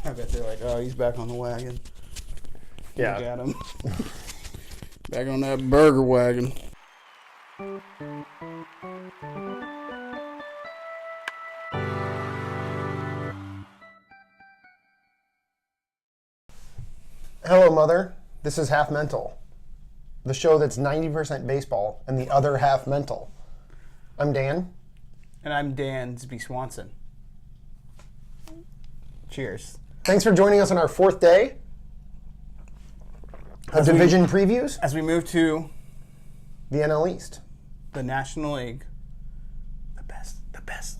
I bet they're like, oh, he's back on the wagon. Yeah. Look at him. Back on that burger wagon. Hello, Mother. This is Half Mental, the show that's 90% baseball and the other half mental. I'm Dan. And I'm Dansby Swanson. Cheers. Thanks for joining us on our fourth day of division previews. As we move to The NL East. the National League, the best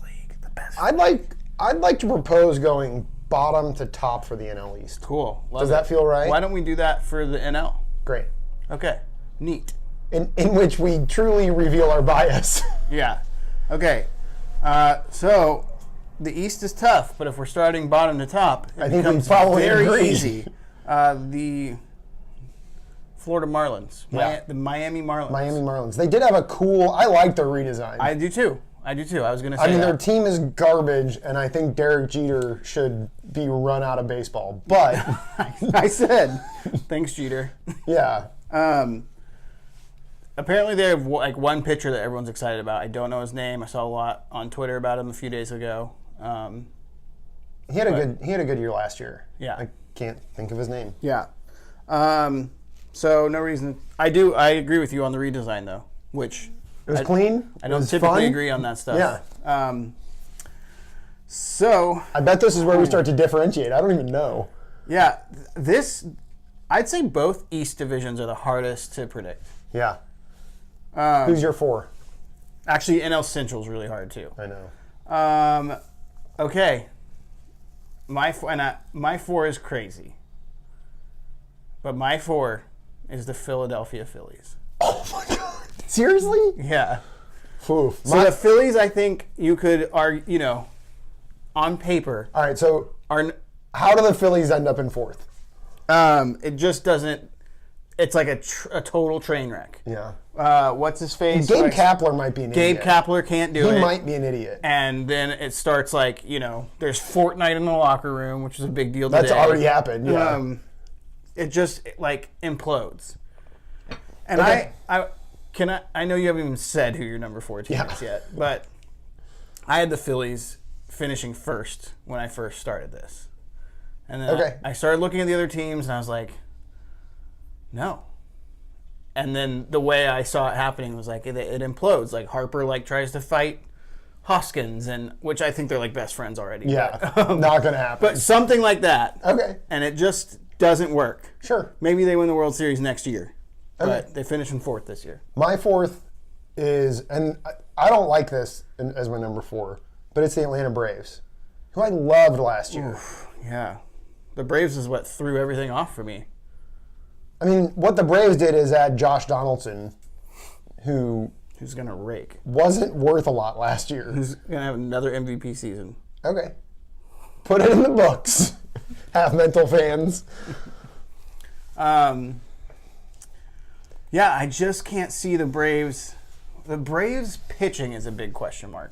league, the best. I'd like to propose going bottom to top for the NL East. Cool. Love Does it. that feel right? Why don't we do that for the NL? Great. Okay. Neat. In which we truly reveal our bias. Yeah. Okay. So the East is tough, but if we're starting bottom to top, it I think we becomes probably very agree. easy. The Florida Marlins, Yeah. the Miami Marlins. Miami Marlins. They did have a cool, I like their redesign. I do too. I was going to say I mean, that. their team is garbage, and I think Derek Jeter should be run out of baseball. But, I said, thanks, Jeter. yeah. Apparently, they have like one pitcher that everyone's excited about. I don't know his name. I saw a lot on Twitter about him a few days ago. He had a good year last year. Yeah. I can't think of his name. Yeah. So no reason. I agree with you on the redesign though, which It was clean. I It don't was typically fun. agree on that stuff. Yeah. So I bet this is where we start to differentiate. I don't even know. yeah, I'd say both East divisions are the hardest to predict. Yeah. Who's your four? Actually, NL Central is really hard too. I know. Okay. My four is crazy. But my four is the Philadelphia Phillies. Oh my God. Seriously? Yeah. Oof. So the Phillies, I think you could argue, on paper, All right, so are how do the Phillies end up in fourth? it just doesn't. It's like a total train wreck. Yeah. What's his face? Gabe Like, Kapler might be an Gabe idiot. Kapler can't do it. He might be an idiot. And then it starts like, there's Fortnite in the locker room, which is a big deal today. That's already happened, yeah. It just like implodes. And Okay. I know you haven't even said who your number 4 team is yet, but I had the Phillies finishing first when I first started this. And then I started looking at the other teams and I was like, no. And then the way I saw it happening was like it implodes. Like Harper tries to fight Hoskins, and which I think they're like best friends already. Yeah. But, Not going to happen. but something like that. Okay. And it just doesn't work. Sure. Maybe they win the World Series next year. Okay. But they finish in fourth this year. My fourth is, and I don't like this as my number 4, but it's the Atlanta Braves, who I loved last year. Oof, yeah. The Braves is what threw everything off for me. I mean, what the Braves did is add Josh Donaldson, who's going to rake. wasn't worth a lot last year. Who's going to have another MVP season. Okay. Put it in the books, half mental fans. Yeah, I just can't see the Braves. The Braves pitching is a big question mark.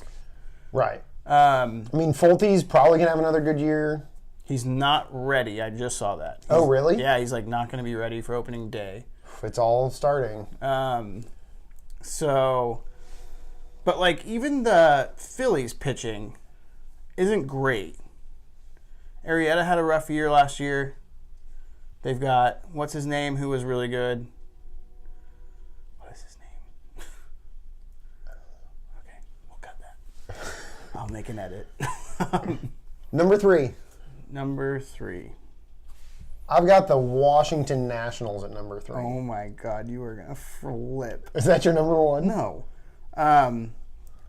Right. I mean, Fulte's probably going to have another good year. He's not ready. I just saw that. Oh, really? Yeah, he's not going to be ready for opening day. It's all starting. But even the Phillies pitching isn't great. Arrieta had a rough year last year. They've got, what's his name, who was really good? What is his name? Okay, we'll cut that. I'll make an edit. Number 3. Number 3. I've got the Washington Nationals at number 3. Oh my God, you are going to flip. Is that your number 1? No. I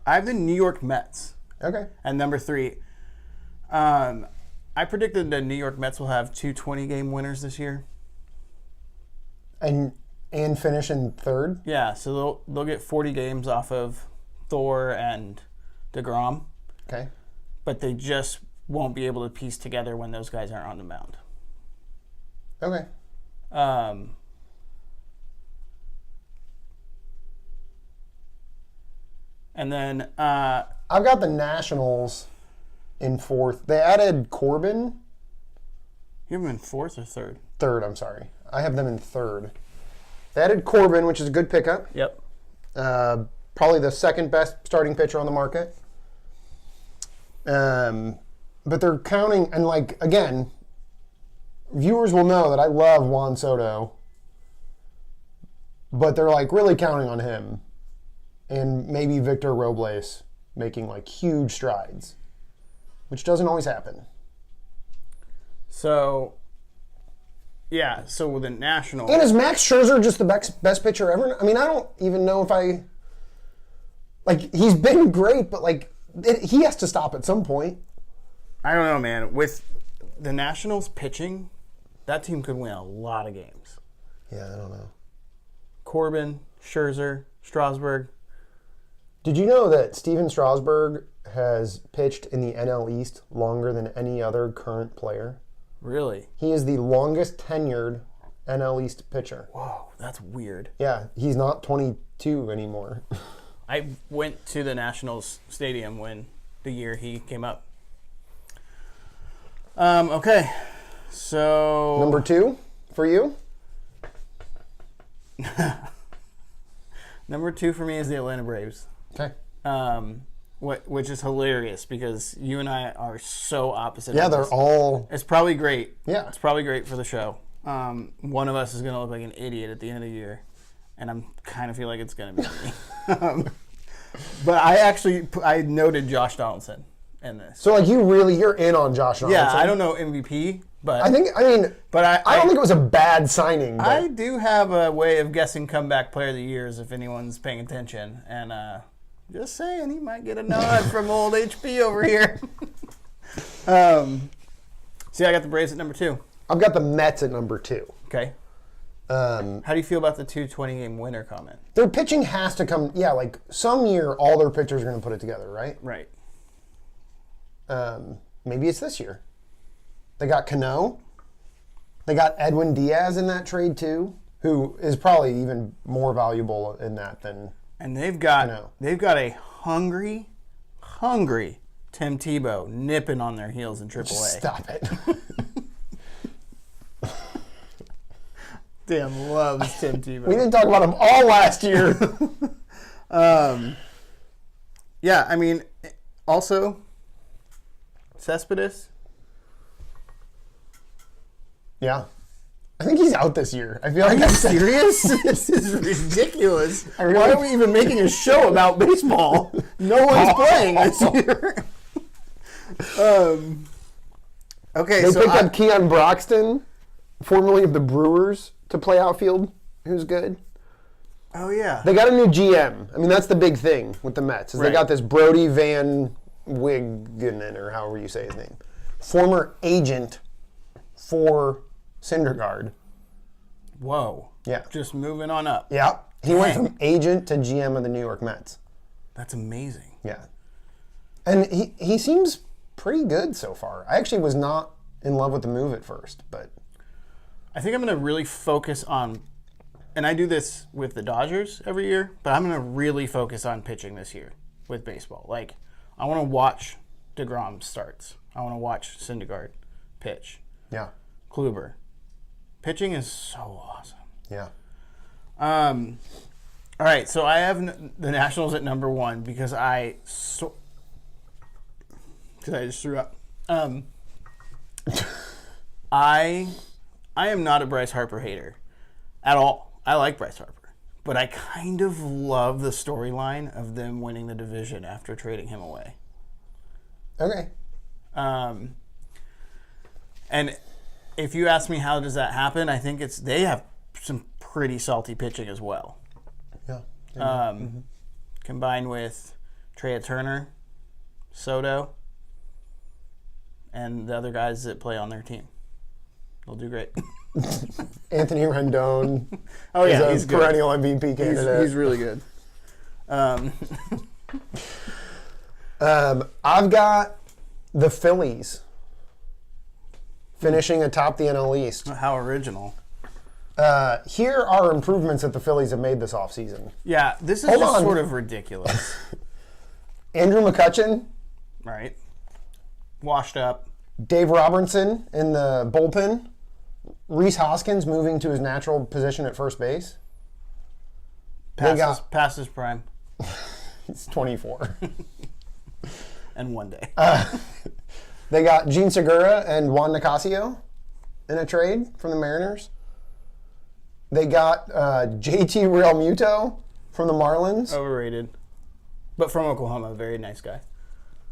have the New York Mets. Okay. And number 3. I predicted the New York Mets will have 2 20-game winners this year. And finish in third? Yeah, so they'll get 40 games off of Thor and DeGrom. Okay. But they just won't be able to piece together when those guys aren't on the mound. Okay. And then I've got the Nationals in fourth. They added Corbin, You have them in fourth or third? Third, I'm sorry. I have them in third. They added Corbin, which is a good pickup. Yep. Probably the second best starting pitcher on the market. But they're counting, and again, viewers will know that I love Juan Soto, but they're really counting on him and maybe Victor Robles making huge strides, which doesn't always happen. So, yeah, so with the Nationals... And is Max Scherzer just the best pitcher ever? I mean, I don't even know if I... he's been great, but, he has to stop at some point. I don't know, man. With the Nationals pitching, that team could win a lot of games. Yeah, I don't know. Corbin, Scherzer, Strasburg. Did you know that Steven Strasburg has pitched in the NL East longer than any other current player? Really? He is the longest tenured NL East pitcher. Whoa, that's weird. Yeah, he's not 22 anymore. I went to the Nationals stadium when the year he came up. Okay, so... Number 2 for you? Number 2 for me is the Atlanta Braves. Okay. Which is hilarious because you and I are so opposite. Yeah, they're all... It's probably great. Yeah. It's probably great for the show. One of us is going to look like an idiot at the end of the year, and I'm kind of feel like it's going to be me. But I noted Josh Donaldson in this. So you're in on Josh Donaldson. Yeah, I don't know MVP, but I don't think it was a bad signing. But I do have a way of guessing comeback player of the years if anyone's paying attention, and just saying he might get a nod from old HP over here. See, I got the Braves at number 2. I've got the Mets at number 2. Okay. How do you feel about the 220-game winner comment? Their pitching has to come. Yeah, some year all their pitchers are going to put it together, right? Right. Maybe it's this year. They got Cano. They got Edwin Diaz in that trade too, who is probably even more valuable in that than. And they've got a hungry Tim Tebow nipping on their heels in AAA. Stop it. Dan loves Tim Tebow. We didn't talk about him all last year. Yeah, I mean, also, Cespedes. Yeah. I think he's out this year. I feel like Are you serious? This is ridiculous. Why are we even making a show about baseball? No one's playing this year. Okay, they picked up Keon Broxton, formerly of the Brewers, to play outfield, who's good. Oh, yeah. They got a new GM. I mean, that's the big thing with the Mets. Is They got this Brody Van Wigenen, or however you say his name. Former agent for Syndergaard. Whoa. Yeah. Just moving on up. Yeah. He went from agent to GM of the New York Mets. That's amazing. Yeah. And he seems pretty good so far. I actually was not in love with the move at first, but... I think I'm going to really focus on, and I do this with the Dodgers every year, but I'm going to really focus on pitching this year with baseball. I want to watch DeGrom starts. I want to watch Syndergaard pitch. Yeah. Kluber. Pitching is so awesome. Yeah. All right, so I have the Nationals at number 1 because I just threw up. I am not a Bryce Harper hater at all. I like Bryce Harper, but I kind of love the storyline of them winning the division after trading him away. Okay. And if you ask me how does that happen, I think they have some pretty salty pitching as well. Yeah. Combined with Trea Turner, Soto, and the other guys that play on their team. They'll do great. Anthony Rendon. Oh, yeah, he's a perennial MVP candidate. He's really good. I've got the Phillies finishing atop the NL East. How original. Here are improvements that the Phillies have made this offseason. Yeah, this is just sort of ridiculous. Andrew McCutchen. Right. Washed up. Dave Robertson in the bullpen. Rhys Hoskins moving to his natural position at first base. Past his prime. He's 24. And one day. They got Gene Segura and Juan Nicasio in a trade from the Mariners. They got JT Realmuto from the Marlins. Overrated. But from Oklahoma, very nice guy.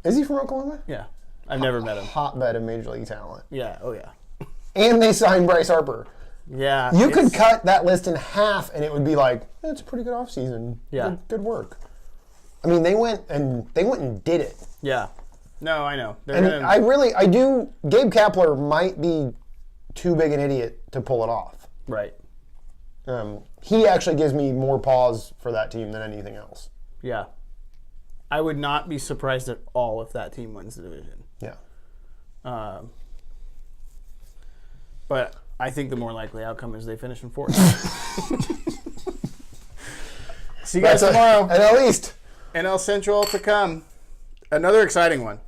Is he from Oklahoma? Yeah. I've never met him. Hotbed of Major League talent. Yeah, oh yeah. And they signed Bryce Harper. Yeah. You could cut that list in half and it would be like, that's a pretty good offseason. Yeah. Good work. I mean, they went and did it. Yeah. No, I know. Gabe Kapler might be too big an idiot to pull it off. Right. He actually gives me more pause for that team than anything else. Yeah. I would not be surprised at all if that team wins the division. Yeah. But I think the more likely outcome is they finish in fourth. See you guys tomorrow. And at least. NL Central to come. Another exciting one.